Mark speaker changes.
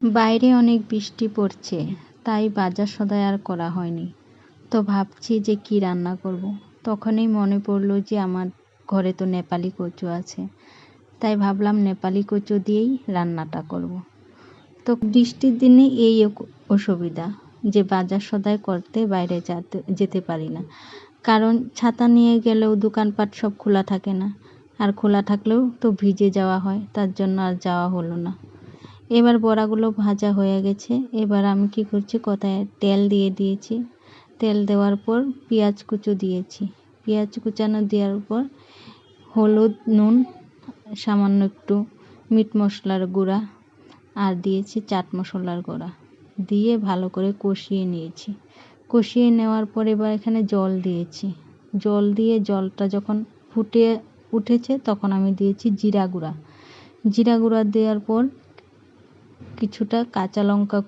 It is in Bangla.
Speaker 1: বাইরে অনেক বৃষ্টি পড়ছে, তাই বাজার সদাই আর করা হয়নি। তো ভাবছি যে কি রান্না করব। তখনই মনে পড়লো যে আমার ঘরে তো নেপালি কচু আছে, তাই ভাবলাম নেপালি কচু দিয়েই রান্নাটা করব। তো বৃষ্টির দিনে এই অসুবিধা যে বাজার সদাই করতে বাইরে যেতে পারি না, কারণ ছাতা নিয়ে গেলেও দোকানপাট সব খোলা থাকে না, আর খোলা থাকলেও তো ভিজে যাওয়া হয়, তার জন্য আর যাওয়া হলো না। এবার বড়াগুলো ভাজা হয়ে গেছে। এবার আমি কি করছি, কড়াইয়ে তেল দিয়ে দিয়েছি। তেল দেওয়ার পর পেঁয়াজ কুচো দিয়েছি। পেঁয়াজ কুচানো দেওয়ার পর হলুদ, নুন, সামান্য একটু মিট মশলার গুঁড়া আর দিয়েছি চাট মশলার গুঁড়া দিয়ে ভালো করে কষিয়ে নিয়েছি। কষিয়ে নেওয়ার পর এবার এখানে জল দিয়েছি। জল দিয়ে জলটা যখন ফুটে উঠেছে তখন আমি দিয়েছি জিরা গুঁড়া। জিরা গুঁড়া দেওয়ার পর কিছুটা কাঁচা লঙ্কা